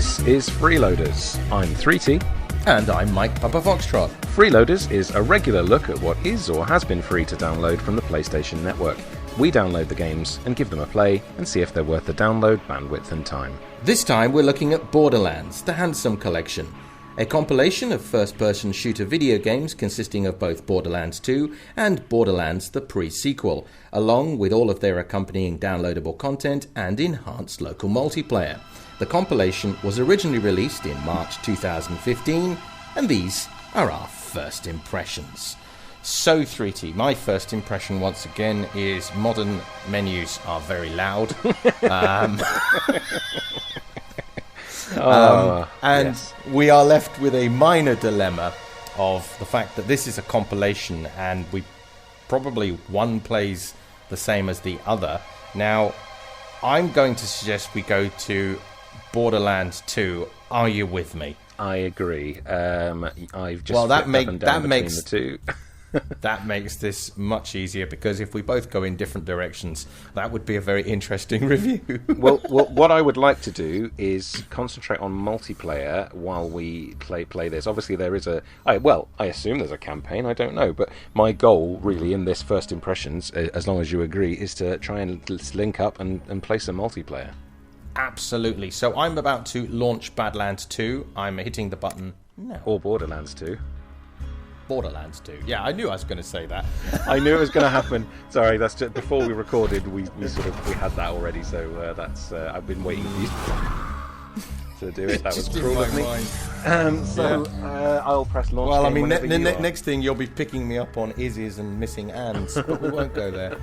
This is Freeloaders. I'm 3T. And I'm MikePapaFoxtrot. Freeloaders is a regular look at what is or has been free to download from the PlayStation Network. We download the games and give them a play and see if they're worth the download, bandwidth and time. This time we're looking at Borderlands, the Handsome Collection. A compilation of first-person shooter video games consisting of both Borderlands 2 and Borderlands the pre-sequel, along with all of their accompanying downloadable content and enhanced local multiplayer. The compilation was originally released in March 2015, and these are our first impressions. So 3T, my first impression once again is modern menus are very loud. Yes. We are left with a minor dilemma of the fact that this is a compilation and we probably one plays the same as the other. Now, I'm going to suggest we go to Borderlands 2. Are you with me? I agree. I've just that makes the two. That makes this much easier, because if we both go in different directions, that would be a very interesting review. well, what I would like to do is concentrate on multiplayer while we play this. Obviously, there is I assume there's a campaign. I don't know, but my goal, really, in this first impressions, as long as you agree, is to try and link up and play some multiplayer. Absolutely. So I'm about to launch Badlands 2. I'm hitting the button now. Or Borderlands 2. Borderlands 2. Yeah, I knew I was going to say that. I knew it was going to happen. Sorry, that's just before we recorded. We had that already. So that's I've been waiting for you to do it. That was cruel of me. I'll press launch. Well, I mean, next thing you'll be picking me up on Izzy's and missing ands, but we won't go there.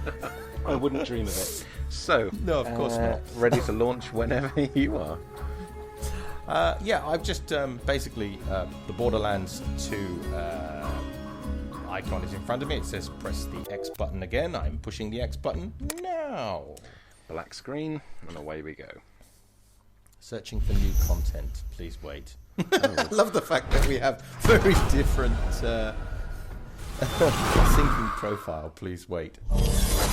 I wouldn't dream of it. So no, of course not. Ready to launch whenever you are. I've just basically the Borderlands 2 icon is in front of me. It says press the X button again. I'm pushing the X button now. Black screen, and away we go. Searching for new content. Please wait. I love the fact that we have very different syncing profile. Please wait.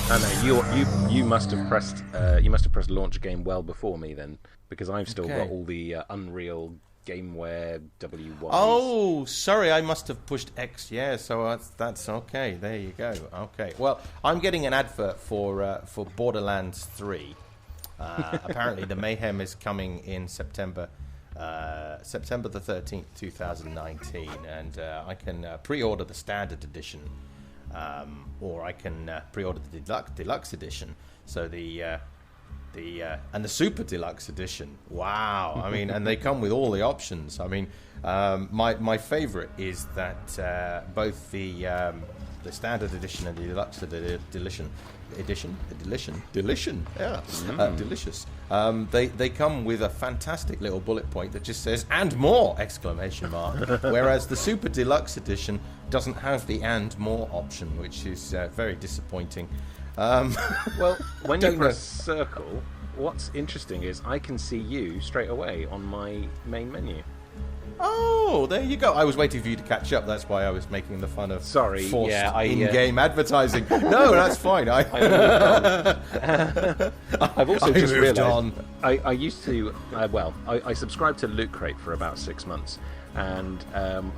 I know you must have pressed launch game well before me then, because I've still got all the Unreal Gameware W1s. Oh, sorry, I must have pushed X. Yeah, so that's okay. There you go. Okay. Well, I'm getting an advert for Borderlands 3. Apparently, the mayhem is coming in September the 13th, 2019, and I can pre-order the standard edition, or I can pre-order the deluxe edition. So the super deluxe edition. Wow! I mean, and they come with all the options. I mean, my favorite is that both the standard edition and the deluxe edition. Yeah, delicious. They come with a fantastic little bullet point that just says "and more!" exclamation mark. Whereas the super deluxe edition doesn't have the "and more" option, which is very disappointing. Well, when you press circle, what's interesting is I can see you straight away on my main menu. Oh, there you go. I was waiting for you to catch up. That's why I was making the fun of forced in-game advertising. No, that's fine. I've also just realised I used to. I subscribed to Loot Crate for about 6 months, and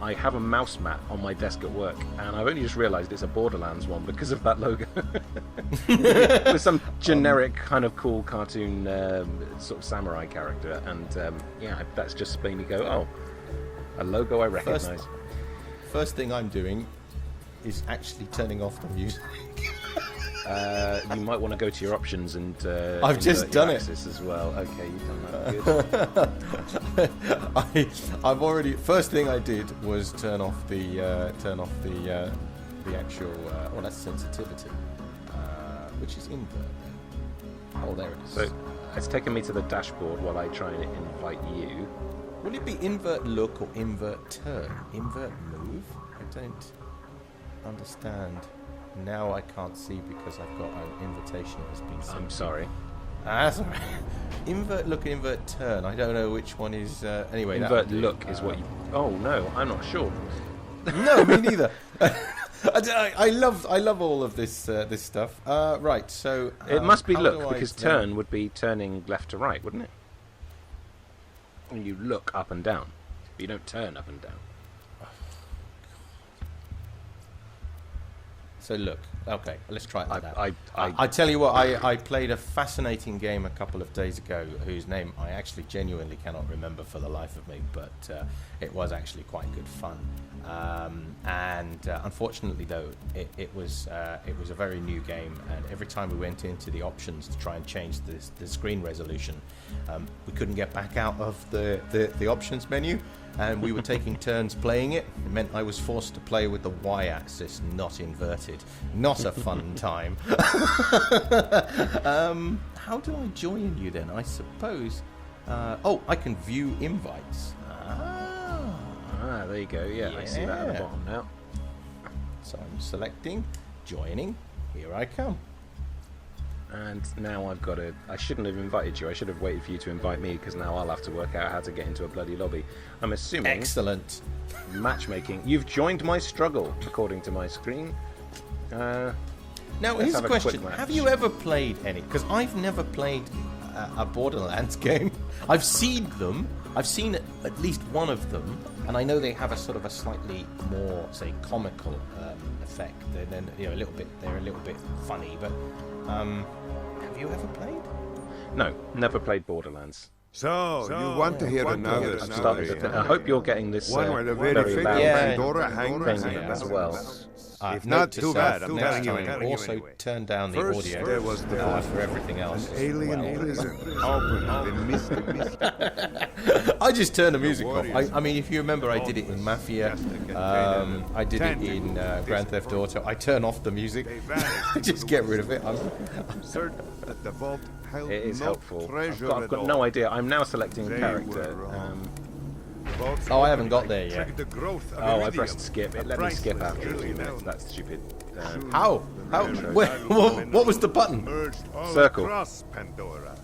I have a mouse mat on my desk at work, and I've only just realised it's a Borderlands one because of that logo. With some generic kind of cool cartoon sort of samurai character, and that's just made me go, oh, a logo I recognise. First thing I'm doing is actually turning off the music. You might want to go to your options and I've just done it as well. Okay, you've done that. Good. I've already. First thing I did was turn off the actual. That's sensitivity, which is invert. Oh, there it is. So it's taken me to the dashboard while I try and invite you. Will it be invert look or invert turn? Invert move? I don't understand. Now I can't see because I've got an invitation that's been sent. I'm sorry. That's all right. Invert look, invert turn. I don't know which one is. Anyway, invert look is what you. Oh no, I'm not sure. No, me neither. I love all of this stuff. Right, so it must be look because turn would be turning left to right, wouldn't it? And you look up and down, but you don't turn up and down. So look, okay, let's try it like that. I tell you what, I played a fascinating game a couple of days ago, whose name I actually genuinely cannot remember for the life of me, but it was actually quite good fun. Unfortunately, though, it was a very new game, and every time we went into the options to try and change the screen resolution, we couldn't get back out of the options menu. And we were taking turns playing it. It meant I was forced to play with the Y-axis, not inverted. Not a fun time. How do I join you then? I suppose... I can view invites. There you go. Yeah, I see that at the bottom now. So I'm selecting, joining. Here I come. And now I've got to... I shouldn't have invited you. I should have waited for you to invite me, because now I'll have to work out how to get into a bloody lobby. I'm assuming... Excellent. Matchmaking. You've joined my struggle, according to my screen. Now, here's a question. Have you ever played any... Because I've never played a Borderlands game. I've seen them. I've seen at least one of them. And I know they have a sort of a slightly more, say, comical effect. They're a little bit funny, but... have you ever played? No, never played Borderlands. So you want to hear another story? I hope you're getting this one where the very very loud Pandora hangs thing as well. If not too bad, I'm telling you also anyway. turn down the First, audio there was for everything else. An alien prison open in mystery. I just turned the music off. I mean, if you remember, I did it in Mafia. I did it in Grand Theft Auto. I turn off the music. Just get rid of it. I'm certain that the vault held It is no helpful. treasure I've got no idea. I'm now selecting They character. were I haven't got there yet. I pressed skip. It let me skip after a few minutes. That's stupid. How? What was the button? Circle. Across Pandora.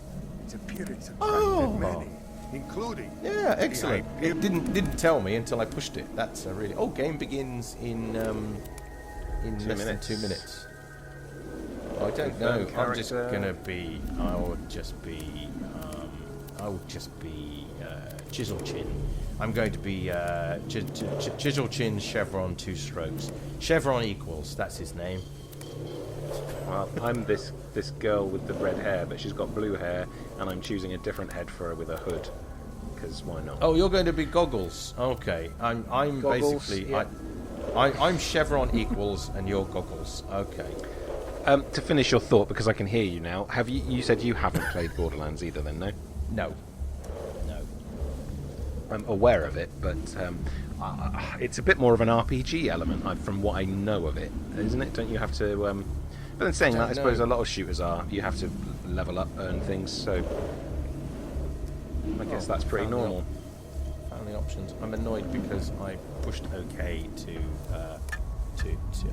It's appearance of many, including. Yeah, excellent. It didn't tell me until I pushed it. That's a really. Oh, game begins in less than 2 minutes. I don't know. I'm just gonna be. I would just be Chisel Chin. I'm going to be Chisel Chin Chevron 2 strokes. Chevron equals. That's his name. Well, I'm this girl with the red hair, but she's got blue hair, and I'm choosing a different head for her with a hood. Because why not? Oh, you're going to be Goggles. Okay. I'm Goggles, basically. Yeah. I'm Chevron equals, and you're Goggles. Okay. To finish your thought, because I can hear you now. Have you? You said you haven't played Borderlands either, then? No. No. I'm aware of it, but it's a bit more of an RPG element from what I know of it, isn't it? Don't you have to... but then saying that, I suppose a lot of shooters are. You have to level up, earn things, so... I guess that's pretty normal. Found the options. I'm annoyed because I pushed OK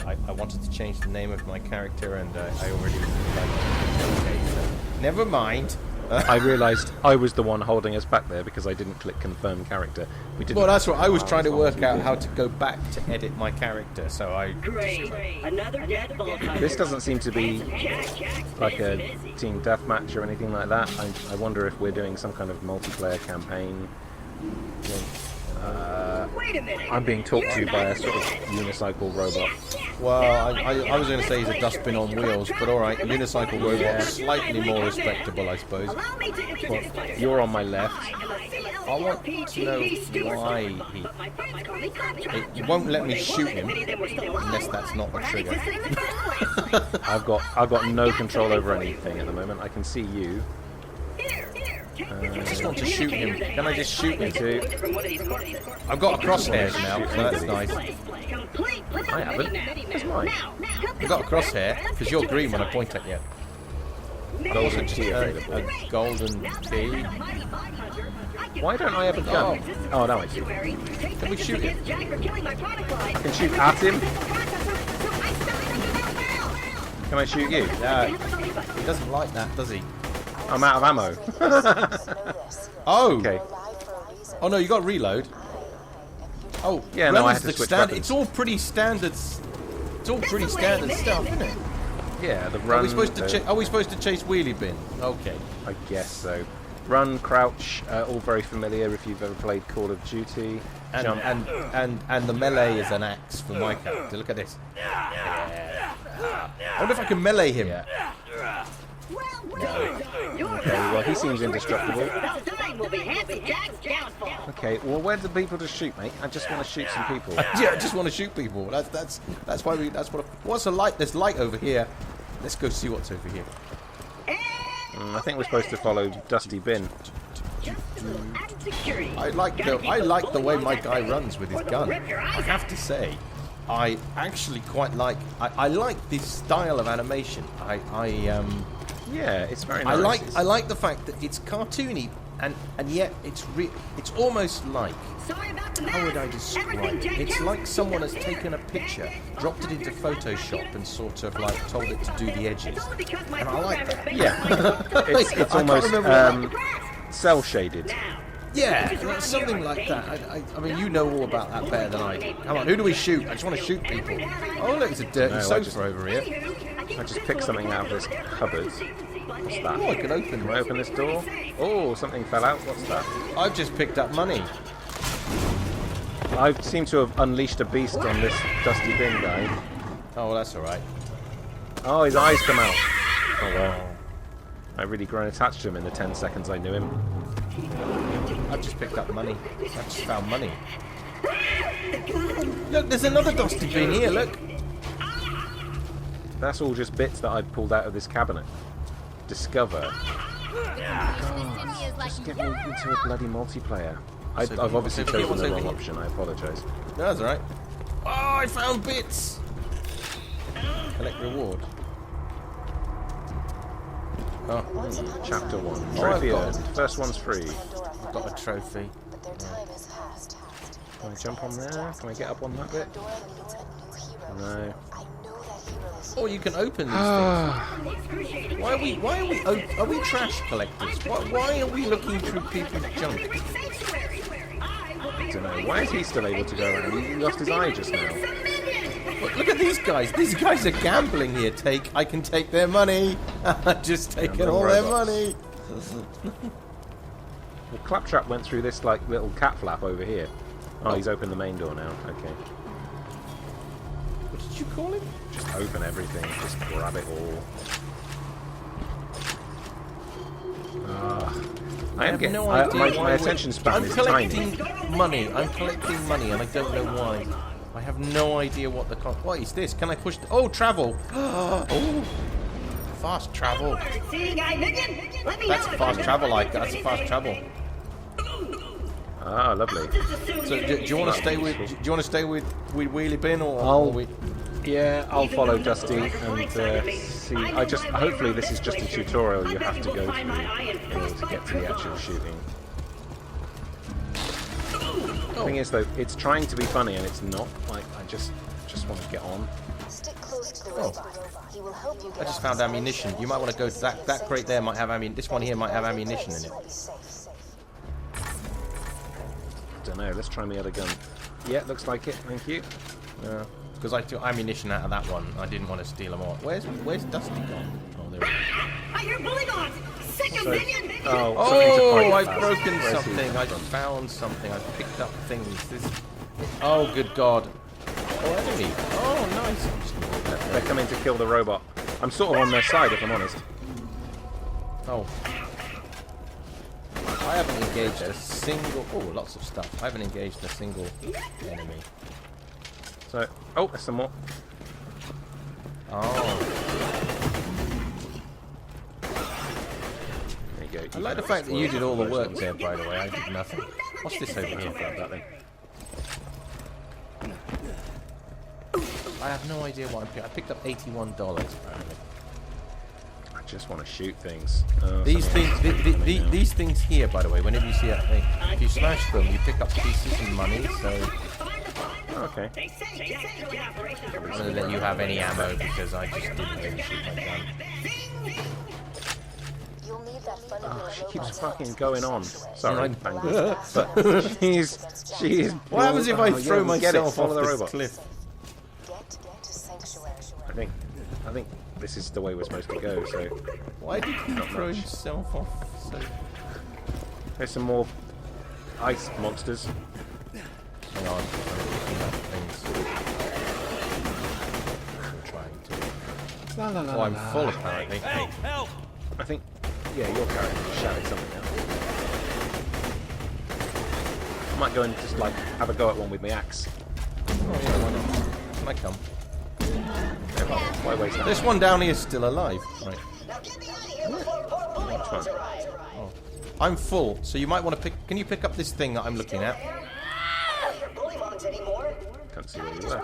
I wanted to change the name of my character, and I already OK, so never mind. I realised I was the one holding us back there because I didn't click confirm character. We didn't. Well, that's what I was trying to work out, how to go back to edit my character. So I. Great. Another deadbolt. This doesn't seem to be like a team deathmatch or anything like that. I wonder if we're doing some kind of multiplayer campaign. Wait a minute. I'm being talked to by a sort of unicycle robot. Well, I was going to say he's a dustbin on wheels, but all right, unicycle robot, slightly more respectable, I suppose. Well, you're on my left. I want to know why it won't let me shoot him unless that's not the trigger. I've got no control over anything at the moment. I can see you. I just want to shoot him. Can I just shoot him too? I've got a crosshairs now, so that's nice. I haven't. That's mine. I've got a crosshair, because you're green when I point at you. Golden key A golden key. Why don't I have a gun? Oh, no, I do. Can we shoot him? I can shoot at him. Can I shoot you? He doesn't like that, does he? I'm out of ammo. Oh! Okay. Oh no, you got reload. Oh, yeah, no, I had to switch weapons. It's all pretty standard. It's all pretty standard stuff, isn't it? Yeah, the run. Are we supposed to chase wheelie bin? Okay. I guess so. Run, crouch, all very familiar if you've ever played Call of Duty. Jump. And the melee is an axe for my character. Look at this. Yeah. I wonder if I can melee him. Yeah. Okay, well, he seems indestructible. Okay, well, where do people just shoot, mate? I just want to shoot some people. Yeah, I just want to shoot people. That's why we. What's the light? There's light over here. Let's go see what's over here. I think we're supposed to follow Dusty Bin. I like the way my guy runs with his gun. I have to say, I actually quite like. I like this style of animation. Yeah, it's very nice. I like the fact that it's cartoony and yet it's almost like, how would I describe it? It's like someone has taken a picture, dropped it into Photoshop and sort of like told it to do the edges. And I like that. Yeah. it's almost cell shaded. Yeah, something like that. I mean, you know all about that better than I do. Come on, who do we shoot? I just want to shoot people. Oh, look, it's a dirty sofa over here. I just picked something out of this cupboard. What's that? Oh, I can open Can I open this door? Oh, something fell out. What's that? I've just picked up money. I seem to have unleashed a beast on this Dusty Bin guy. Oh, well, that's all right. Oh, his eyes come out. Oh, wow. I've really grown attached to him in the 10 seconds I knew him. I've just picked up money. I just found money. Look, there's another Dusty Bin here, look. That's all just bits that I pulled out of this cabinet. Discover. Just get me into a bloody multiplayer. I've obviously chosen the wrong option. I apologise. No, that's alright. Oh, I found bits! Collect reward. Oh. Chapter 1. Trophy earned. First one's free. I've got a trophy. Can I jump on there? Can I get up on that bit? No. Oh, you can open these things. Why are we trash collectors? Why are we looking through people's junk? I don't know. Why is he still able to go around? He lost his eye just now. Look at these guys. These guys are gambling here. I can take their money. I've just taken all their money. Well, Claptrap went through this like little cat flap over here. Oh, he's opened the main door now. Okay. What did you call him? Just open everything. Just grab it all. I am getting no idea. My attention span is tiny. I'm collecting money, and I don't know why. I have no idea what the... What is this? Can I push... Oh, travel! Oh! Fast travel. That's a fast travel, like that's a fast travel. Ah, lovely. So, do you want to stay with? Do you want to stay with Wheelie Bin or? Yeah, I'll follow Dusty and see. Hopefully this is just a tutorial you have to go through in order to get to the actual shooting. The thing is, though, it's trying to be funny and it's not. Like, I just want to get on. Stick close to the robot. He will help you get I just found ammunition. You might want to go to that crate there. Might have ammunition. This one here might have ammunition in it. Don't know. Let's try my other gun. Yeah, looks like it. Thank you. Yeah, because I took ammunition out of that one. I didn't want to steal them all. Where's Dusty gone? Oh, there he is. I hear bully dogs! Sick of minions! I've broken something. I found something. I picked up things. Oh, good God. Oh, enemy. Oh, nice. They're coming to kill the robot. I'm sort of on their side, if I'm honest. Oh. I haven't engaged a single... Oh, lots of stuff. I haven't engaged a single enemy. So, oh, there's some more. Oh. There you go. I like the fact that you did all the work there, by the way. I did nothing. What's this over here? Grab that then. I have no idea what I'm picking. I picked up $81 apparently. I just want to shoot things. These things here, by the way, whenever you see that thing, if you smash them, you pick up pieces and money. So okay. I'm going to let you have any ammo because I just didn't really shoot my gun. She keeps fucking going on. Sorry, Bangles. But she's. What happens if I throw myself off this robot. cliff? I think this is the way we're supposed to go. So why did he throw himself off? So There's some more ice monsters. Hang on. I'm looking at things. I'm trying to... Oh, I'm full apparently. Help! I think, yeah, your character just shouted something out. I might go and just like have a go at one with my axe. Oh yeah, why not? Can I come? Why waste that? This one down here is still alive. Right. Which one? I'm full, so you might want to pick... Can you pick up this thing that I'm looking at? Can't see where you were.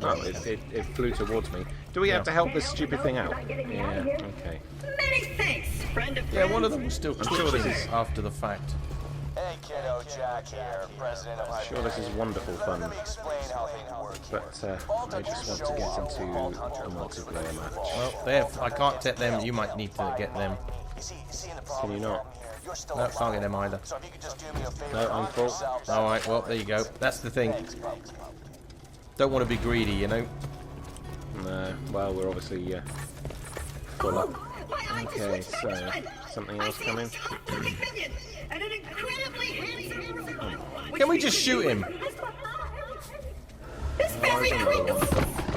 No, it flew towards me. Do we have to help this stupid thing out? Yeah, okay. Many thanks, friend of Yeah, one of them was still I'm sure this twitching is... after the fact. Hey kiddo, Jack here, president of I'm sure this is wonderful fun. Let me explain how things work. But I just want to get into a multiplayer match. Well, there. I can't take them. You might need to get them. Can you not? No, can't get them either. So if you could just do me a favor, No, I'm full. Alright, well, there you go. That's the thing. Don't want to be greedy, you know. No, well, we're obviously full up. Okay, so something else coming. Can we just shoot him?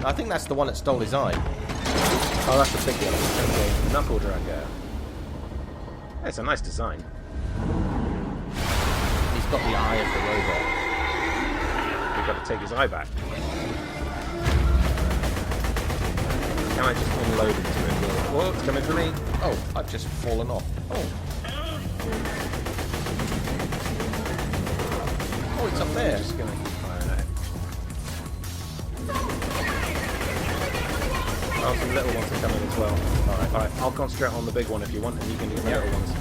I think that's the one that stole his eye. Oh, that's the big one. Okay, knuckle dragger. It's a nice design. He's got the eye of the robot. We've got to take his eye back. Can I just unload into it? Whoa, it's coming for me. Oh, I've just fallen off. Oh. Oh, it's up there. Just gonna keep firing at it. Oh, some little ones are coming as well. Alright, I'll concentrate on the big one if you want, and you can do the little ones.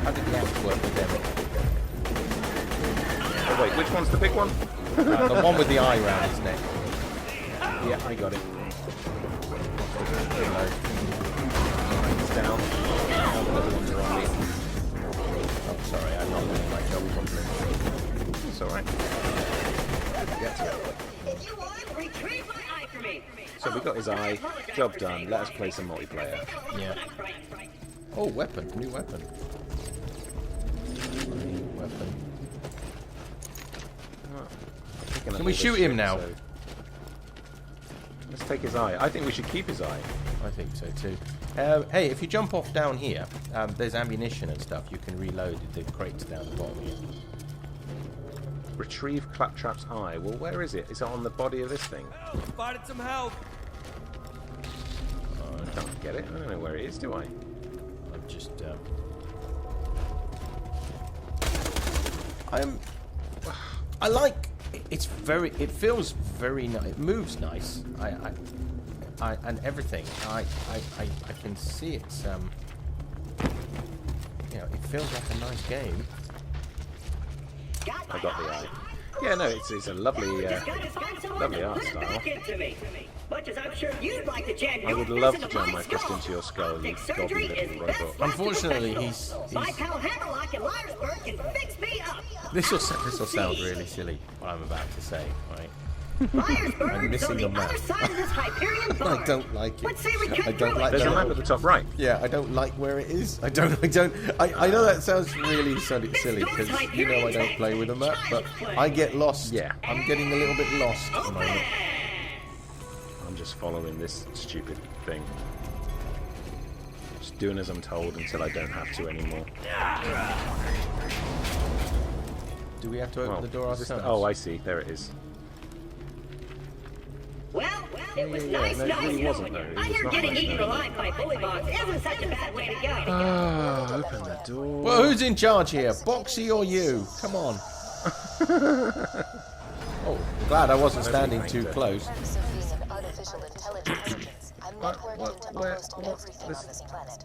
How did the axe work with them? Oh wait, which one's the big one? The one with the eye round his neck. Yeah, I got it. Reload. Alright, it's down. Now the little ones are on me. Oh, sorry, I'm not doing my job properly. It's alright. Get to it. If you want, retrieve my eye for me. So we got his eye. Job done. Let us play some multiplayer. Yeah. Oh, weapon. New weapon. New weapon. Can we shoot him now? Let's take his eye. I think we should keep his eye. I think so too. Hey, if you jump off down here, there's ammunition and stuff. You can reload the crates down the bottom here. Retrieve Claptrap's eye. Well, where is it? Is it on the body of this thing? Provided some help. I can't get it. I don't know where it is, do I? I'm just. I like. It's very. It feels very nice. It moves nice. And everything. I can see it's. You know, it feels like a nice game. I got the eye. Yeah, no, it's a lovely, lovely art style. I would love to jam my fist into your skull, you goblin little robot. Unfortunately, he's This will sound really silly, what I'm about to say, right? I'm missing a map. I don't like it. I don't like There's a map at the top right. Yeah, I don't like where it is. I know that sounds really silly because you know I don't play with a map, but I get lost. Yeah. I'm getting a little bit lost at the moment. I'm just following this stupid thing. Just doing as I'm told until I don't have to anymore. Do we have to open the door ourselves? Oh, I see. There it is. Well, it was nice no, knowing it you. wasn't, though. It I was hear not getting nice eaten knowing alive by bully bogs isn't such a bad way to go. Ah, open the door. Well, who's in charge here? Boxy or you? Come on. Oh, glad I wasn't standing too close.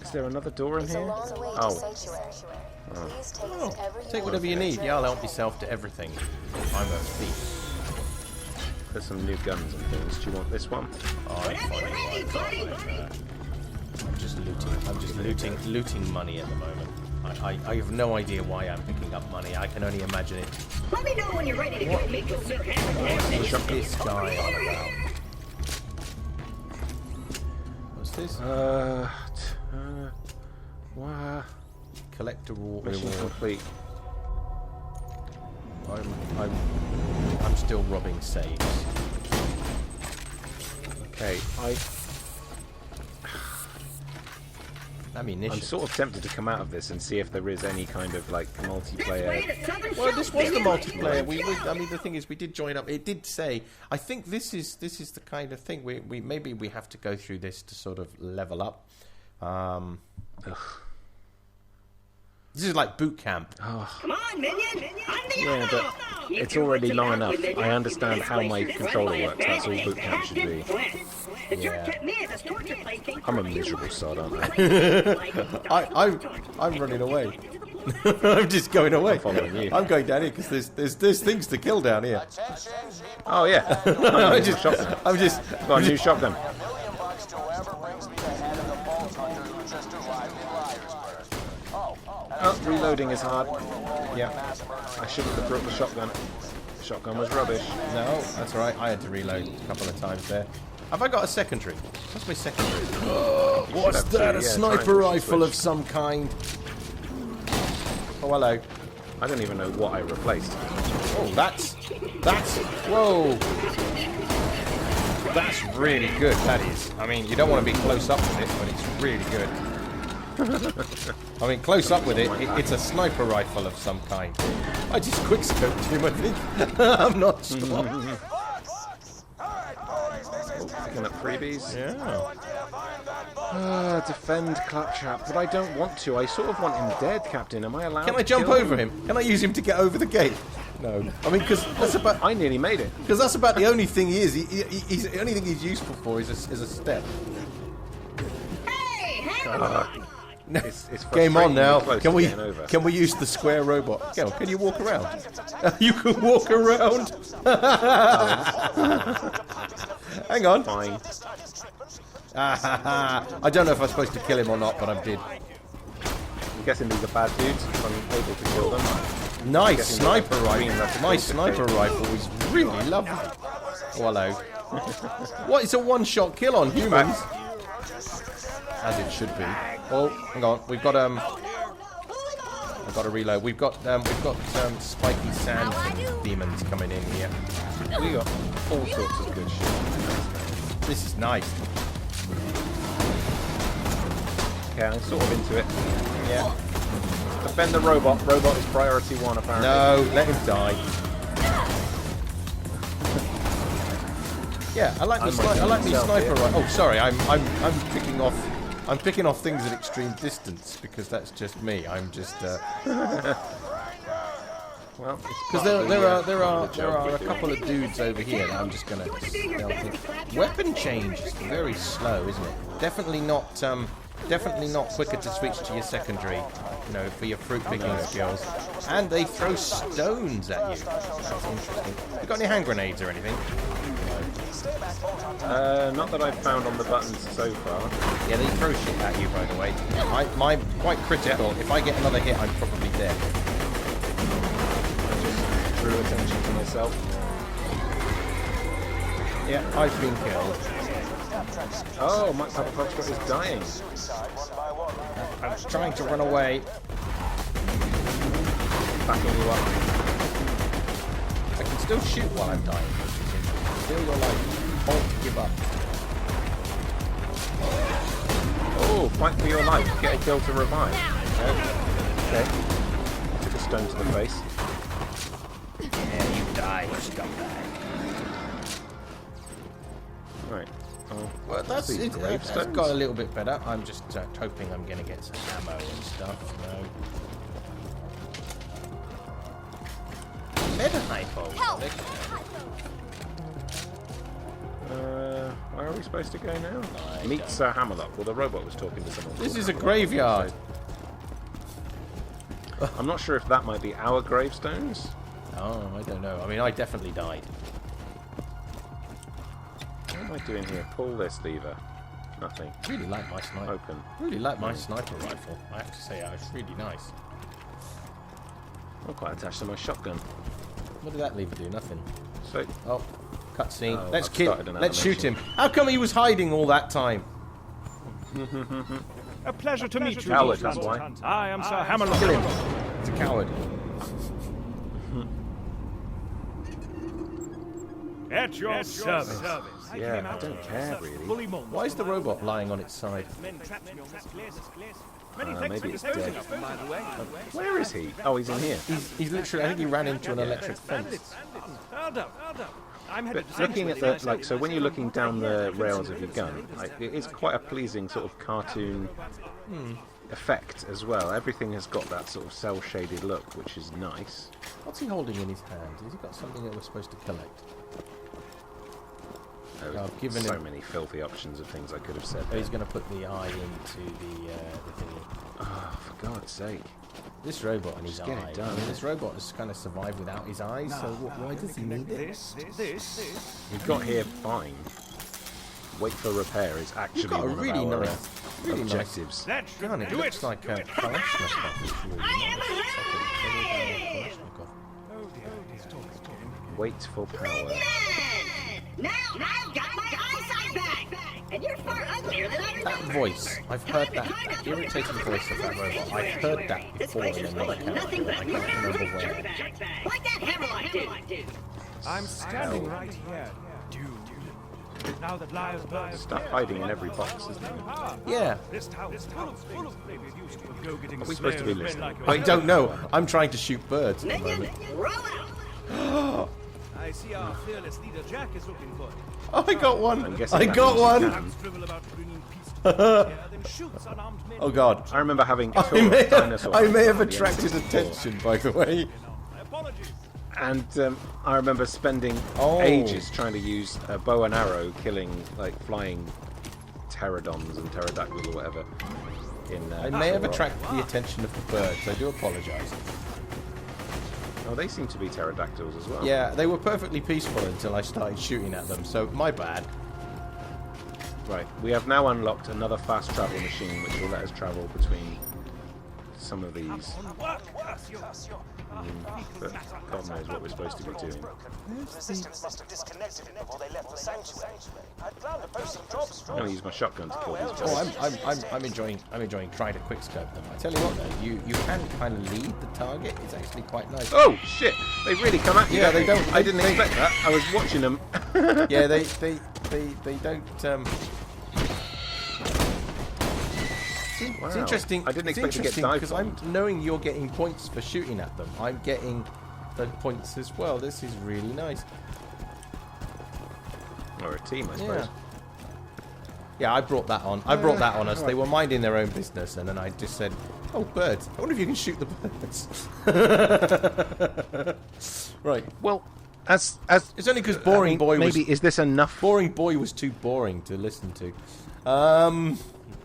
Is there another door in here? Oh. Take whatever you need. Yeah, I'll help yourself to everything. I'm a thief. There's some new guns and things. Do you want this one? Oh, I'm just looting money at the moment. I have no idea why I'm picking up money. I can only imagine it. Let me know when you're ready to go meet with Sir What's this guy on about? What's this? Collect a Mission reward. complete. I'm still robbing saves. Okay, Ammunition. I'm sort of tempted to come out of this and see if there is any kind of like multiplayer. Well, this was the multiplayer. I mean, the thing is, we did join up. It did say. I think this is the kind of thing we maybe we have to go through this to sort of level up. This is like boot camp. Come on, minion! Yeah, but it's already long enough. I understand how my controller works. That's all boot camp should be. Yeah. I'm a miserable sod, aren't I? I'm running away. I'm just going away. I'm following you. I'm going down here because there's things to kill down here. Oh yeah. I'm just Got a new shotgun. $1,000,000 to whoever brings me the head of the Bolt Hunter who just arrived in Liarsburg. Oh, reloading is hard. Yeah. I shouldn't have brought the shotgun. The shotgun was rubbish. No, that's all right. I had to reload a couple of times there. Have I got a secondary? What's my secondary? What's that? A sniper rifle of some kind. Oh, hello. I don't even know what I replaced. Oh, that's whoa. That's really good. That is. I mean, you don't want to be close up with it, but it's really good. I mean, close up with it, it's a sniper rifle of some kind. I just quickscoped him, I think. I'm not sure. Picking up freebies. Yeah. Defend Claptrap, but I don't want to. I sort of want him dead, Captain. Am I allowed Can to I jump kill over him? Can I use him to get over the gate? No. I mean, because that's about. I nearly made it. Because that's about the only thing he is. He's the only thing he's useful for is a step. It's Game on now. close Can to we getting over. can we use the square robot? Can you walk around? You can walk around. Hang on. Fine. I don't know if I'm supposed to kill him or not, but I did. I'm guessing these are bad dudes. If I'm able to kill them. Nice sniper green, rifle. that's My cool. sniper rifle is really lovely. Oh, hello. What? It's a one-shot kill on humans. As it should be. Oh, hang on. We've got I've got to reload. We've got spiky sand demons coming in here. We got all sorts of good shit. This is nice. Okay, I'm sort of into it. Yeah. Defend the robot. Robot is priority 1, apparently. No, let him die. Yeah, I like me sniper rifle. Oh, sorry, I'm picking off things at extreme distance because that's just me. I'm just Well, because there are a couple of dudes over here that I'm just gonna stealth in. Weapon change is very slow, isn't it? Definitely not quicker to switch to your secondary, you know, for your fruit picking skills. And they throw stones at you. That's interesting. You got any hand grenades or anything? not that I've found on the buttons so far. Yeah, they throw shit at you, by the way. I'm quite critical. If I get another hit, I'm probably dead. I just drew attention to myself. Yeah, I've been killed. Oh, MikePapaFoxtrot is dying. I'm trying to run away. Backing you up. I can still shoot while I'm dying. Still your life. Don't give up. Oh, fight for your life. Get a kill to revive. Okay. Took a stone to the face. Yeah, you die, you scumbag. Right. Oh, Well, that's these it. gravestones. That's got a little bit better. I'm just hoping I'm going to get some ammo and stuff. No. Meta hypo. Where are we supposed to go now? Meet Sir Hammerlock. Well, the robot was talking to someone. This called is a Hammerlock. graveyard. I'm not sure if that might be our gravestones. Oh, I don't know. I mean, I definitely died. What am I doing here? Pull this lever. Nothing. Really like my sniper. Open. Really like my sniper rifle. I have to say, it's really nice. I'm quite attached to my shotgun. What did that lever do? Nothing. So, Oh, cutscene. Oh, Let's I've kill. started an Let's shoot him. animation. How come he was hiding all that time? A pleasure to meet you, Coward, Lord that's why. Hunter. I am Sir Hammerlock. Kill him. He's a coward. At your service. Yeah, I don't care really. Why is the robot lying on its side? Maybe it's dead. Where is he? Oh, he's in here. He's literally, I think he ran into an electric fence. But looking at the, like, so when you're looking down the rails of your gun, like, it is quite a pleasing sort of cartoon effect as well. Everything has got that sort of cel-shaded look, which is nice. What's he holding in his hand? Has he got something that we're supposed to collect? I've given so many filthy options of things I could have said. Oh, he's going to put the eye into the thingy. Oh, for God's sake. This robot and his eye. Get it done. I mean, this robot has kind of survived without his eyes, so why does he need it? We've got here fine. Wait for repair is actually You've got a one really of our nice, really objectives. Nice gun. It looks like a Kalashnikov. It's really nice. Wait for power. Now I've got my eyesight back, and you're far uglier than I remember. That voice, I've heard that irritating voice of that robot. I've heard that before in another character, but I can't remember where. Like that Hammerlock dude. I'm standing right here, dude. Now that lies Stuff hiding in every box, isn't it? Yeah. This town is full of things. Maybe it used to go getting Are we supposed to be snares, men listening? like I don't know. I'm trying to shoot birds at the Minion, moment. roll out. I see our fearless leader Jack is looking for it. Oh, I got one. I'm guessing I that got means one. you can. Scribble about bringing peace to the then shoots unarmed men. Oh God. I remember having I may, dinosaurs. I may have at the attracted end of the attention, by the way. My apologies. And I remember spending ages trying to use a bow and arrow, killing like flying pterodons and pterodactyls or whatever. I may have attracted the attention of the birds. I do apologise. Oh, they seem to be pterodactyls as well. Yeah, they were perfectly peaceful until I started shooting at them, so my bad. Right, we have now unlocked another fast travel machine which will let us travel between some of these. But God knows what we're supposed to be doing. Resistance must have disconnected it before they left the sanctuary. I'd planned to post some jobs I'm going to use my shotgun to kill these Oh, guys. I'm enjoying trying to quickscope them. I tell you what, though, you can kind of lead the target. It's actually quite nice. Oh shit! They really come at you. Yeah, they don't. I didn't expect that. I was watching them. Yeah, they don't. It's interesting. I didn't expect to get because dive I'm knowing you're getting points for shooting at them. I'm getting the points as well. This is really nice. Or a team, I suppose. Yeah, I brought that on. I brought that on us. They were minding their own business, and then I just said, "Oh, birds! I wonder if you can shoot the birds." Right. Well, as It's only because Boring Boy was maybe is this enough? Boring Boy was too boring to listen to.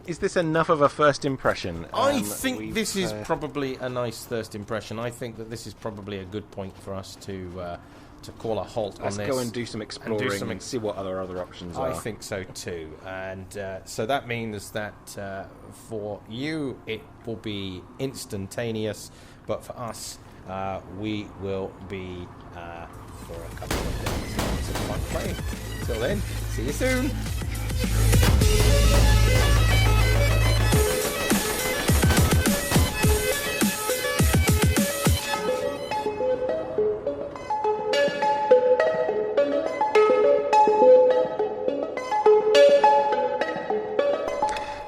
Is this enough of a first impression? I think this is probably a nice first impression. I think that this is probably a good point for us to call a halt on this. Let's go and do some exploring and see what other options are. I think so too. And so that means that for you it will be instantaneous, but for us we will be for a couple of days. So fun playing. Till then, see you soon.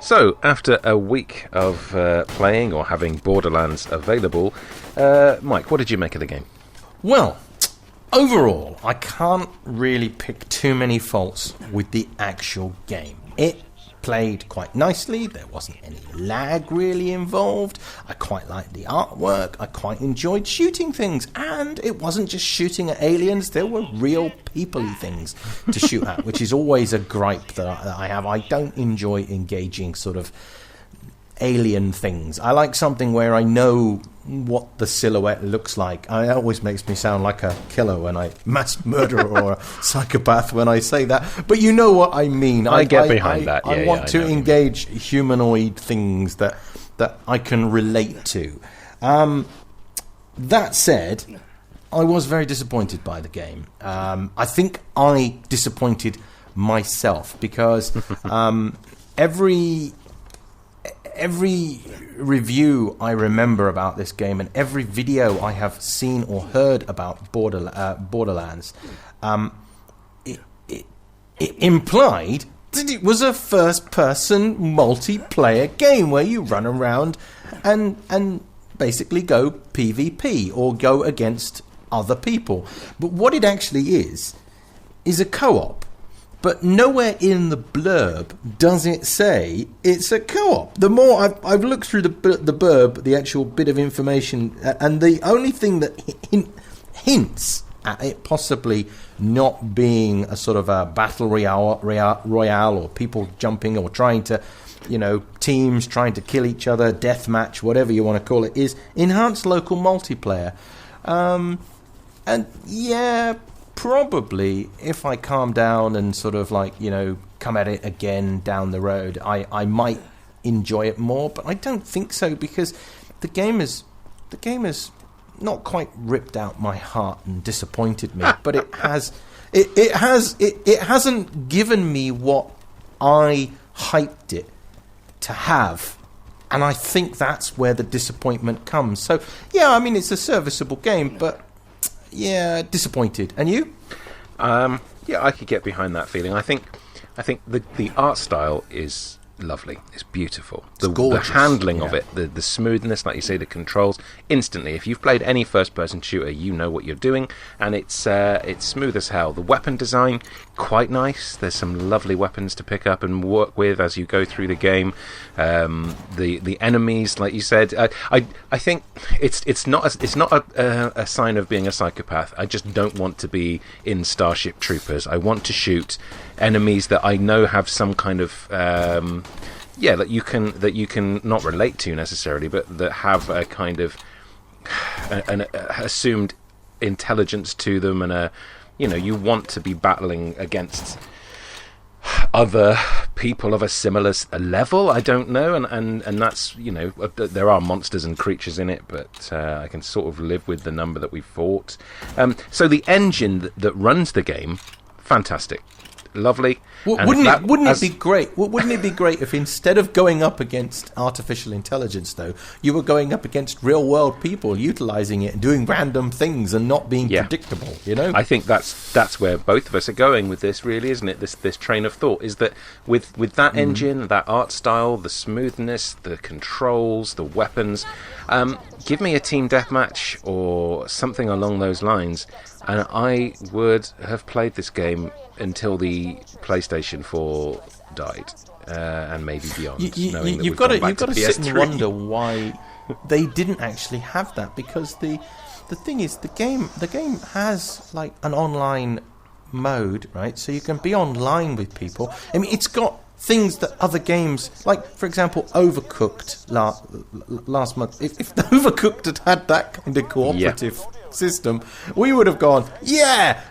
So, after a week of playing or having Borderlands available, Mike, what did you make of the game? Well, overall, I can't really pick too many faults with the actual game. It played quite nicely. There wasn't any lag really involved. I quite liked the artwork. I quite enjoyed shooting things. And it wasn't just shooting at aliens. There were real people-y things to shoot at, which is always a gripe that I have. I don't enjoy engaging sort of alien things. I like something where I know what the silhouette looks like. It always makes me sound like a killer when I mass murderer or a psychopath when I say that, but you know what I mean. I get behind that. I want to engage humanoid things that I can relate to. That said, I was very disappointed by the game. I think I disappointed myself because every review I remember about this game and every video I have seen or heard about Borderlands, it implied that it was a first-person multiplayer game where you run around and basically go PvP or go against other people. But what it actually is a co-op. But nowhere in the blurb does it say it's a co-op. The more I've looked through the blurb, the actual bit of information, and the only thing that hints at it possibly not being a sort of a battle royale or people jumping or trying to, teams trying to kill each other, deathmatch, whatever you want to call it, is enhanced local multiplayer. And yeah, probably if I calm down and sort of come at it again down the road, I might enjoy it more. But I don't think so, because the game is not quite ripped out my heart and disappointed me. But it hasn't given me what I hyped it to have. And I think that's where the disappointment comes. So yeah, I mean, it's a serviceable game, but yeah, disappointed. And you? Yeah, I could get behind that feeling. I think the art style is lovely. It's beautiful. It's gorgeous. The handling of it, the smoothness, like you say, the controls, instantly. If you've played any first-person shooter, you know what you're doing, and it's smooth as hell. The weapon design, quite nice. There's some lovely weapons to pick up and work with as you go through the game. The enemies, like you said, I think it's not a sign of being a psychopath. I just don't want to be in Starship Troopers. I want to shoot enemies that I know have some kind of that you can not relate to necessarily, but that have a kind of an assumed intelligence to them, and you want to be battling against other people of a similar level. I don't know, and that's there are monsters and creatures in it, but I can sort of live with the number that we fought. So the engine that runs the game, fantastic. Lovely. Wouldn't it be great? Wouldn't it be great if instead of going up against artificial intelligence, though, you were going up against real world people, utilizing it and doing random things and not being predictable? I think that's where both of us are going with this, really, isn't it? This train of thought is that with that engine, that art style, the smoothness, the controls, the weapons, give me a team deathmatch or something along those lines, and I would have played this game until the PlayStation 4 died, and maybe beyond. You've got to sit and wonder why they didn't actually have that, because the thing is, the game has like an online mode, right? So you can be online with people. I mean, it's got things that other games, like for example Overcooked last month, if Overcooked had that kind of cooperative system, we would have gone,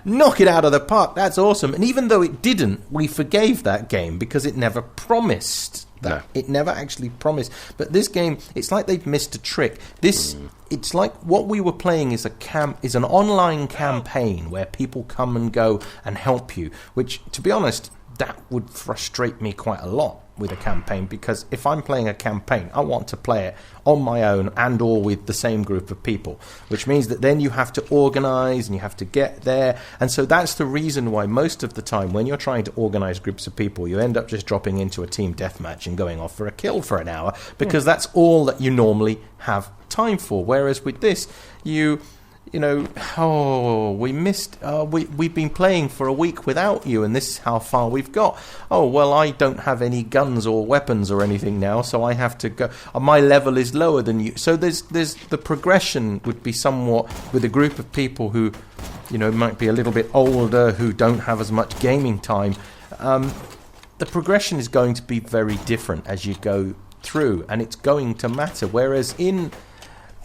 knock it out of the park, that's awesome. And even though it didn't, we forgave that game because it never promised that. No. It never actually promised. But this game, it's like they've missed a trick. It's like what we were playing is an online campaign where people come and go and help you, which, to be honest, that would frustrate me quite a lot with a campaign, because if I'm playing a campaign, I want to play it on my own and or with the same group of people, which means that then you have to organize and you have to get there. And so that's the reason why most of the time when you're trying to organize groups of people, you end up just dropping into a team deathmatch and going off for a kill for an hour, because that's all that you normally have time for. Whereas with this, we missed. We've been playing for a week without you, and this is how far we've got. Oh well, I don't have any guns or weapons or anything now, so I have to go. My level is lower than you. So there's the progression would be somewhat with a group of people who, might be a little bit older, who don't have as much gaming time. The progression is going to be very different as you go through, and it's going to matter. Whereas in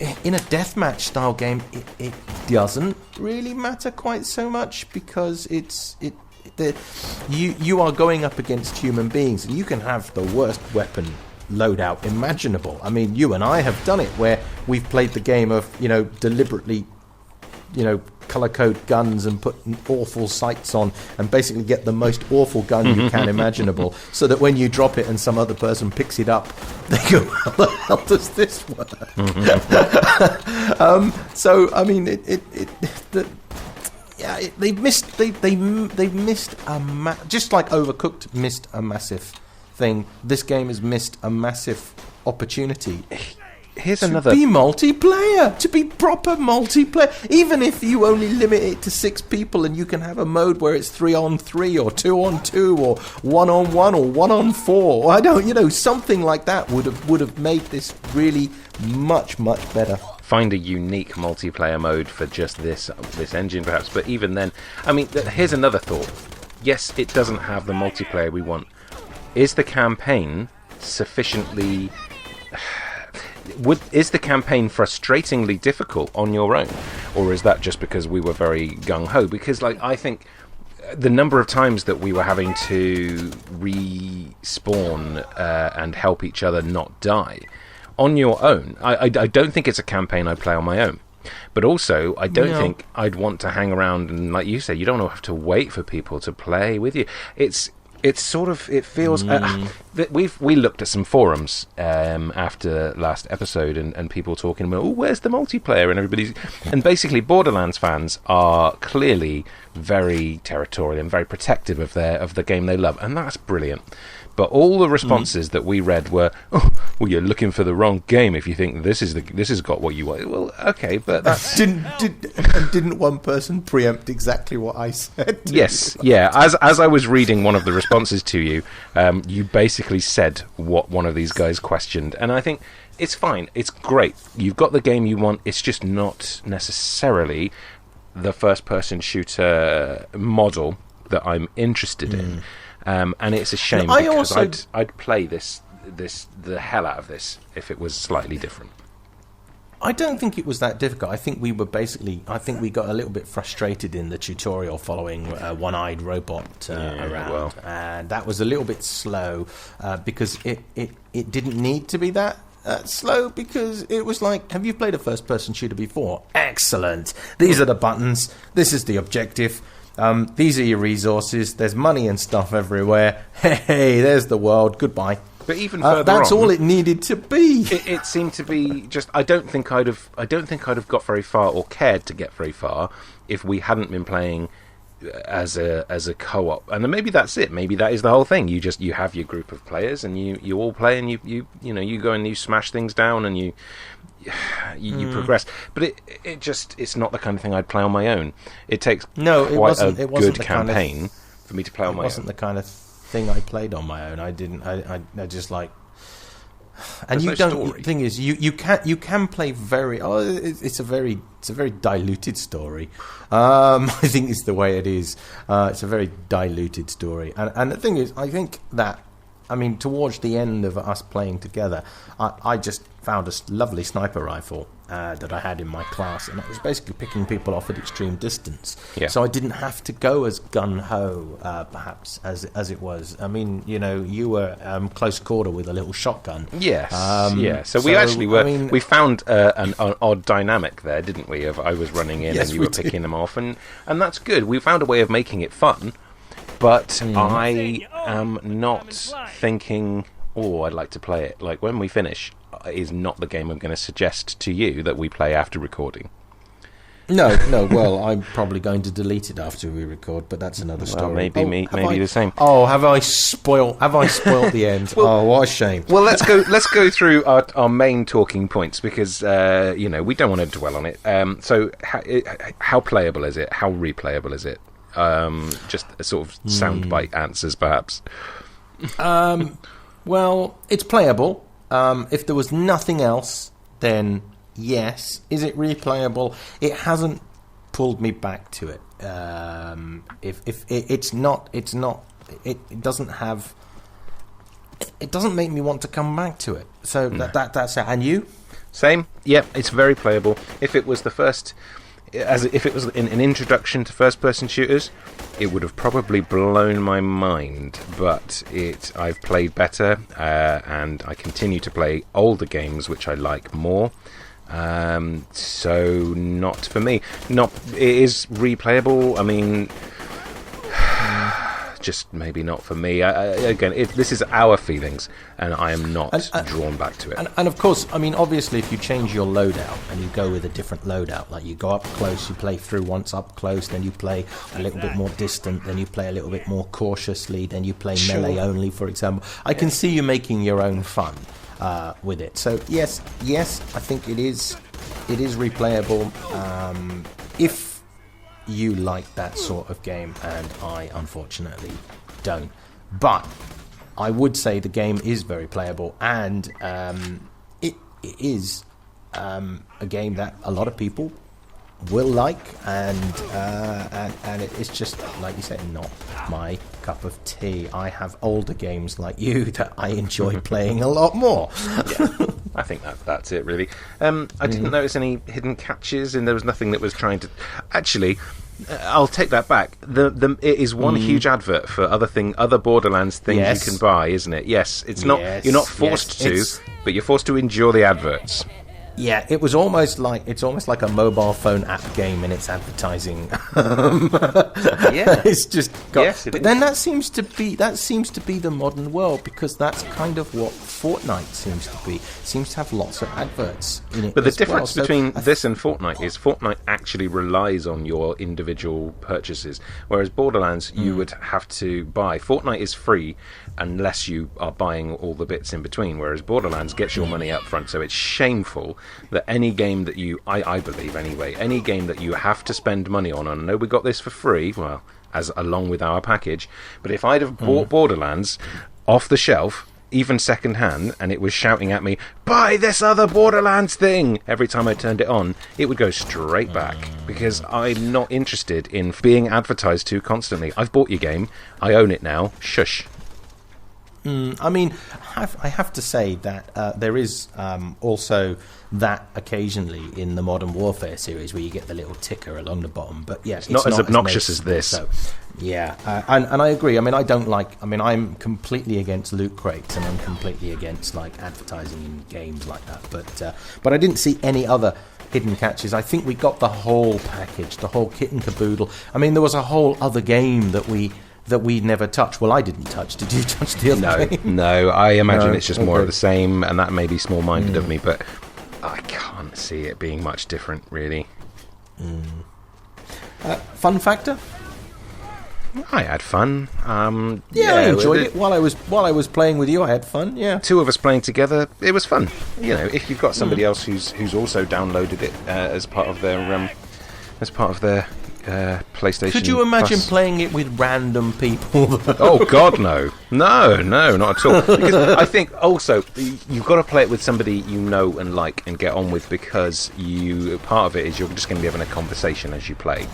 a deathmatch style game, it doesn't really matter quite so much, because you are going up against human beings, and you can have the worst weapon loadout imaginable. I mean, you and I have done it, where we've played the game of deliberately colour code guns and put awful sights on and basically get the most awful gun you can imaginable, so that when you drop it and some other person picks it up, they go, how the hell does this work? So I mean, they've missed just like Overcooked missed a massive thing. This game has missed a massive opportunity. Here's to another... be multiplayer, to be proper multiplayer. Even if you only limit it to 6 people and you can have a mode where it's 3-on-3 or 2-on-2 or 1-on-1 or 1-on-4. I don't, something like that would have made this really much better. Find a unique multiplayer mode for just this engine, perhaps. But even then, I mean, here's another thought. Yes, it doesn't have the multiplayer we want. Is the campaign sufficiently... Is the campaign frustratingly difficult on your own, or is that just because we were very gung-ho? Because, like, I think the number of times that we were having to respawn and help each other not die on your own, I don't think it's a campaign I'd play on my own. But also, I don't think I'd want to hang around and, like you say, you don't have to wait for people to play with you. It's sort of, it feels we looked at some forums after last episode and people talking about, oh, where's the multiplayer, and basically Borderlands fans are clearly very territorial and very protective of the game they love, and that's brilliant. But all the responses that we read were, oh, well, you're looking for the wrong game if you think this has got what you want. Well, okay, but that's... Didn't one person preempt exactly what I said? Yes, yeah. As I was reading one of the responses to you, you basically said what one of these guys questioned, and I think it's fine. It's great. You've got the game you want. It's just not necessarily the first-person shooter model that I'm interested in. And it's a shame because I'd play the hell out of this if it was slightly different. I don't think it was that difficult. I think we got a little bit frustrated in the tutorial following a one-eyed robot around, and that was a little bit slow because it didn't need to be that slow, because it was like, have you played a first-person shooter before? Excellent. These are the buttons. This is the objective. These are your resources. There's money and stuff everywhere. Hey, there's the world. Goodbye. But even further that's on, all it needed to be. It seemed to be just. I don't think I'd have got very far or cared to get very far if we hadn't been playing as a co-op. And then maybe that's it. Maybe that is the whole thing. You have your group of players and you all play and you go and you smash things down and you progress, but it's not the kind of thing I'd play on my own. It takes quite a good campaign for me to play on my own. It wasn't the kind of thing I played on my own. I didn't. I just like. And you don't. The thing is, you can play very. Oh, it's a very diluted story. I think it's the way it is. It's a very diluted story, and the thing is, I think that. I mean, towards the end of us playing together, I just found a lovely sniper rifle that I had in my class, and I was basically picking people off at extreme distance. Yeah. So I didn't have to go as gun-ho, perhaps, as it was. I mean, you were close quarter with a little shotgun. Yes, yeah. So we actually were... we found an odd dynamic there, didn't we? Of I was running in and you were picking them off, and that's good. We found a way of making it fun. But I am not thinking, I'd like to play it. Like, when we finish, is not the game I'm going to suggest to you that we play after recording. No, well, I'm probably going to delete it after we record, but that's another story. Maybe the same. Oh, have I spoiled the end? Well, what a shame. Well, let's go through our main talking points, because we don't want to dwell on it. So how playable is it? How replayable is it? Just a sort of soundbite answers, perhaps. Well, it's playable. If there was nothing else, then yes. Is it replayable? It hasn't pulled me back to it. If it's not, it doesn't have. It doesn't make me want to come back to it. So that's it. And you? Same. Yep. It's very playable. If it was the first. If it was an introduction to first-person shooters, it would have probably blown my mind. But I've played better, and I continue to play older games, which I like more. So not for me. Not it is replayable. I mean, just maybe not for me. Again, this is our feelings, and I am not drawn back to it. And of course, I mean, obviously, if you change your loadout and you go with a different loadout, like you go up close, you play through once up close, then you play a little bit more distant, then you play a little bit more cautiously, then you play melee only, for example. I can see you making your own fun with it. So yes, I think it is replayable. If you like that sort of game, and I unfortunately don't. But I would say the game is very playable, and it is a game that a lot of people will like, and it's just, like you said, not my cup of tea. I have older games like you that I enjoy playing a lot more. I think that's it, really. I didn't notice any hidden catches, and there was nothing that was trying to... Actually, I'll take that back. It is one huge advert for other Borderlands things you can buy, isn't it? Yes, it's not. You're not forced to, but you're forced to endure the adverts. Yeah, it's almost like a mobile phone app game in its advertising. Yeah, it's just got. Yes, but then that seems to be the modern world, because that's kind of what Fortnite seems to be. It seems to have lots of adverts in it. But the difference between this and Fortnite is Fortnite actually relies on your individual purchases, whereas Borderlands you would have to buy. Fortnite is free unless you are buying all the bits in between, whereas Borderlands gets your money up front. So it's shameful that any game that I believe anyway, any game that you have to spend money on, and I know we got this for free, well, as along with our package, but if I'd have bought Borderlands off the shelf, even second hand, and it was shouting at me, buy this other Borderlands thing, every time I turned it on, it would go straight back, because I'm not interested in being advertised to constantly. I've bought your game, I own it now, shush. I mean, I have to say that there is also that occasionally in the Modern Warfare series where you get the little ticker along the bottom. But yeah, it's not as obnoxious as this. So, yeah, and I agree. I mean, I'm completely against loot crates, and I'm completely against like advertising in games like that. But I didn't see any other hidden catches. I think we got the whole package, the whole kit and caboodle. I mean, there was a whole other game that we never touched. Well, I didn't touch. Did you touch the other game? No. I imagine it's just more of the same, and that may be small-minded of me, but I can't see it being much different, really. Fun factor? I had fun. I enjoyed it while I was playing with you. I had fun. Yeah, two of us playing together, it was fun. You know, if you've got somebody else who's also downloaded it as part of their PlayStation. Could you imagine Plus. playing it with random people? Oh God, no, not at all. Because I think also you've got to play it with somebody you know and like and get on with, because part of it is you're just going to be having a conversation as you play.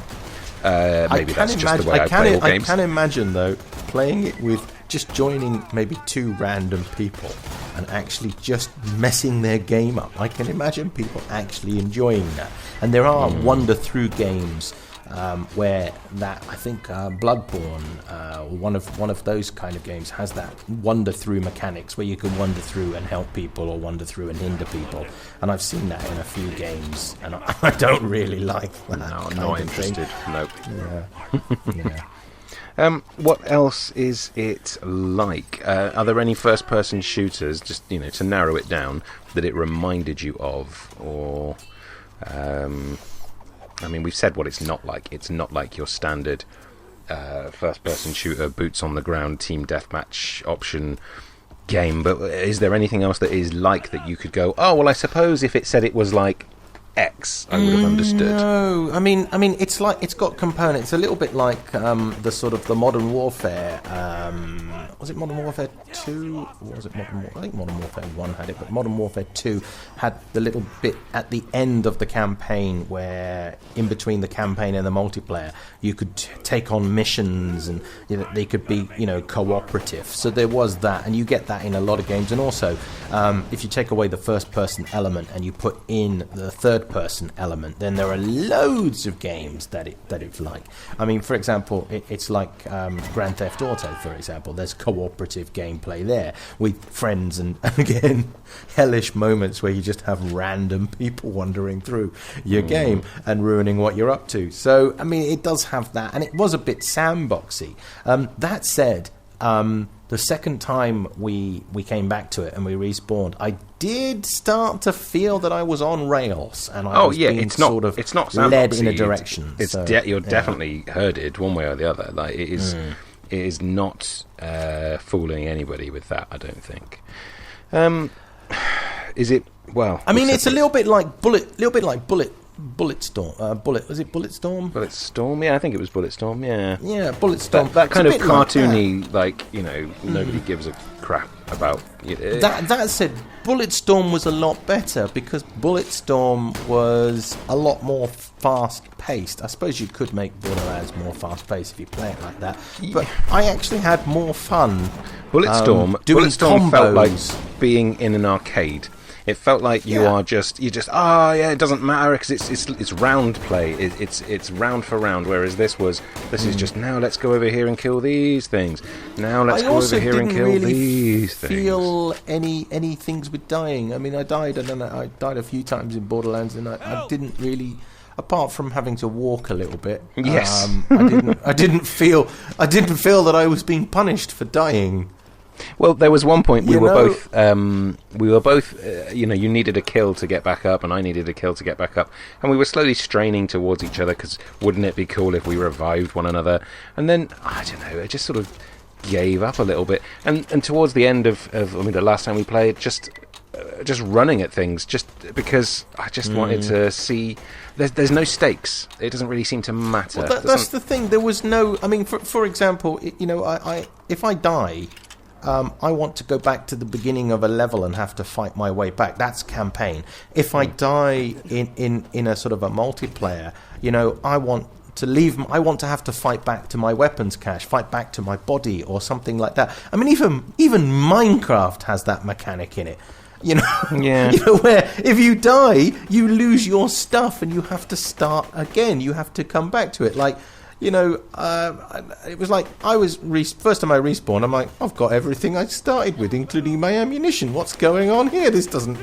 Maybe that's just the way I play all games. I can imagine though playing it with just joining maybe two random people and actually just messing their game up. I can imagine people actually enjoying that, and there are wander through games. Where that, I think Bloodborne, one of those kind of games, has that wander through mechanics where you can wander through and help people or wander through and hinder people, and I've seen that in a few games, and I don't really like that. No, I'm not interested. Nope. Yeah. What else is it like? Are there any first-person shooters, just to narrow it down, that it reminded you of, or? I mean, we've said what it's not like. It's not like your standard first-person shooter, boots on the ground, team deathmatch option game. But is there anything else that is like that you could go, oh, well, I suppose if it said it was like X, I would have understood. No, I mean, it's like it's got components. It's a little bit like the sort of the Modern Warfare. Was it Modern Warfare 2? Or was it Modern Warfare? I think Modern Warfare 1 had it, but Modern Warfare 2 had the little bit at the end of the campaign where, in between the campaign and the multiplayer, you could take on missions, and they could be cooperative. So there was that, and you get that in a lot of games. And also, if you take away the first-person element and you put in the third-person element, then there are loads of games that it's like. I mean, for example, it's like Grand Theft Auto, for example. There's cooperative gameplay there with friends and again, hellish moments where you just have random people wandering through your game and ruining what you're up to. So, I mean, it does have that, and it was a bit sandboxy. That said, the second time we came back to it and we respawned, I did start to feel that I was on rails, and I was being it's not led in a direction. You're definitely herded one way or the other. Like it is not fooling anybody with that. I don't think. Is it? Well, I mean, it's a little bit like Bulletstorm. Was it Bulletstorm? Bulletstorm, yeah, I think it was Bulletstorm, yeah. Yeah, Bulletstorm. That kind of cartoony, like, you know, nobody gives a crap about. That said, Bulletstorm was a lot better because Bulletstorm was a lot more fast-paced. I suppose you could make Borderlands more fast-paced if you play it like that. But I actually had more fun. Bulletstorm felt like being in an arcade. It felt like it doesn't matter because it's round play. It's round for round. Whereas this is just now let's go over here and kill these things. Now let's go over here and kill these things. I also didn't feel any things with dying. I mean, I died a few times in Borderlands, and I didn't really, apart from having to walk a little bit. Yes, I didn't feel that I was being punished for dying. Well, there was one point we were both, you needed a kill to get back up, and I needed a kill to get back up, and we were slowly straining towards each other because wouldn't it be cool if we revived one another? And then I don't know, it just sort of gave up a little bit, and towards the end of the last time we played, just running at things, just because I just wanted to see. There's no stakes. It doesn't really seem to matter. Well, that's the thing. There was no. I mean, for example, if I die. I want to go back to the beginning of a level and have to fight my way back. That's campaign. If I die in a sort of a multiplayer, I want to leave. I want to have to fight back to my weapons cache, fight back to my body, or something like that. I mean, even Minecraft has that mechanic in it. Where if you die, you lose your stuff and you have to start again. You have to come back to it. Like. It was like first time I respawned, I'm like, I've got everything I started with, including my ammunition. What's going on here? This doesn't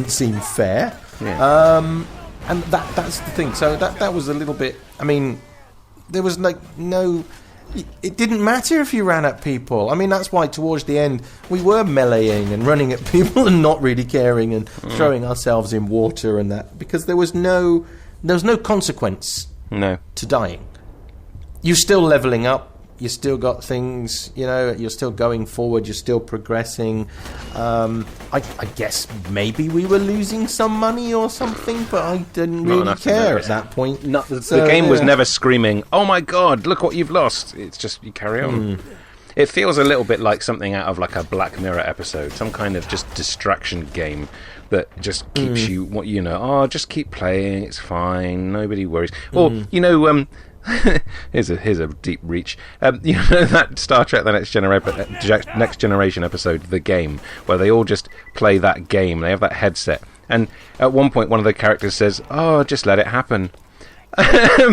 seem fair. Yeah. And that's the thing. So that was a little bit. I mean, there was like no. It didn't matter if you ran at people. I mean, that's why towards the end we were meleeing and running at people and not really caring and throwing ourselves in water and that, because there was no consequence to dying. You're still leveling up. You still got things, you're still going forward. You're still progressing. I guess maybe we were losing some money or something, but I didn't really care at that point. The game was never screaming, "Oh my God, look what you've lost!" It's just you carry on. It feels a little bit like something out of like a Black Mirror episode, some kind of just distraction game that just keeps you, just keep playing. It's fine. Nobody worries. Or here's a deep reach. That Star Trek: The Next Generation episode, The Game, where they all just play that game. They have that headset, and at one point, one of the characters says, "Oh, just let it happen,"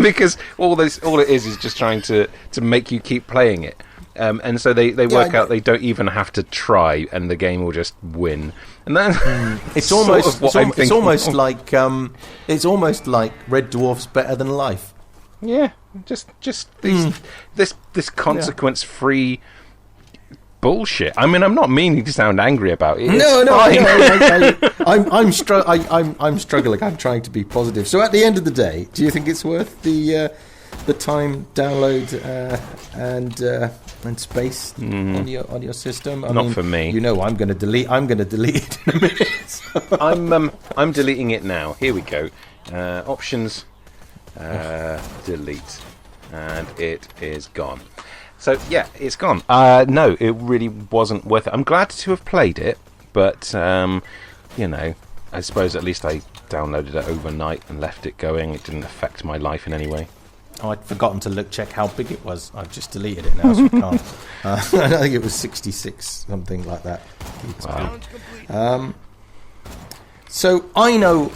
because all it is just trying to make you keep playing it. And so they work out they don't even have to try, and the game will just win. And that's it's almost like Red Dwarf's Better Than Life. Yeah, just this consequence-free bullshit. I mean, I'm not meaning to sound angry about it. I'm struggling. I'm trying to be positive. So at the end of the day, do you think it's worth the time, download, and space on your system? I mean, for me. I'm going to delete it in a minute. So. I'm deleting it now. Here we go. Options. Delete, and it is gone. So yeah, it's gone. No, it really wasn't worth it. I'm glad to have played it, but I suppose at least I downloaded it overnight and left it going. It didn't affect my life in any way. Oh, I'd forgotten to check how big it was. I've just deleted it now, so I can't. I think it was 66, something like that. Wow. So I know.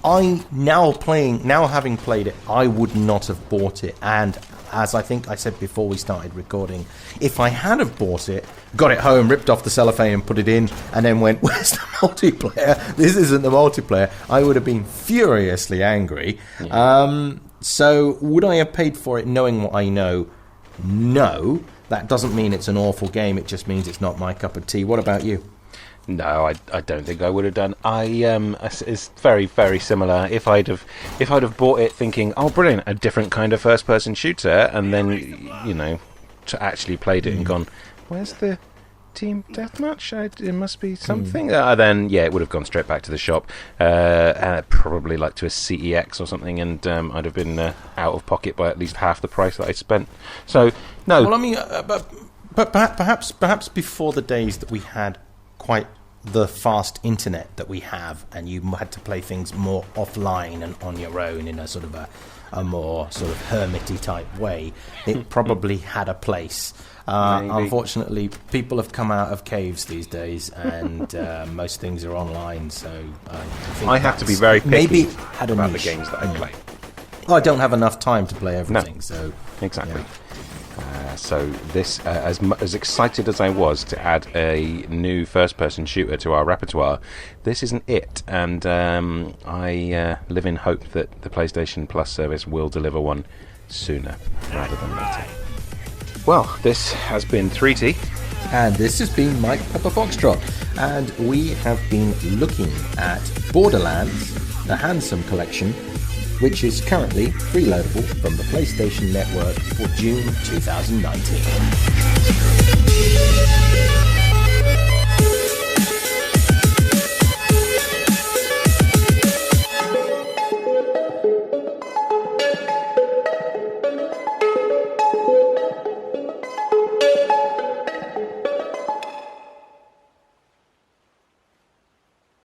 Now having played it, I would not have bought it, and as I think I said before we started recording, if I had have bought it, got it home, ripped off the cellophane and put it in, and then went, where's the multiplayer? This isn't the multiplayer. I would have been furiously angry. Yeah. So would I have paid for it knowing what I know? No. That doesn't mean it's an awful game. It just means it's not my cup of tea. What about you? No, I don't think I would have done. It's very, very similar. If I'd have bought it thinking, oh, brilliant, a different kind of first-person shooter, and then to actually played it and gone, where's the team deathmatch? It must be something. Then it would have gone straight back to the shop, probably like to a CEX or something, and I'd have been out of pocket by at least half the price that I spent. So no. Well, I mean, but perhaps before the days that we had quite the fast internet that we have, and you had to play things more offline and on your own in a sort of a more sort of hermity type way, it probably had a place. Unfortunately, people have come out of caves these days, and most things are online. So I have to be very picky maybe had about the games that I play. Well, I don't have enough time to play everything. No, so exactly. Yeah. So this, as excited as I was to add a new first-person shooter to our repertoire, this isn't it. And I live in hope that the PlayStation Plus service will deliver one sooner rather than later. Well, this has been 3T. And this has been MikePapaFoxtrot. And we have been looking at Borderlands, the Handsome Collection, which is currently freeloadable from the PlayStation Network for June 2019.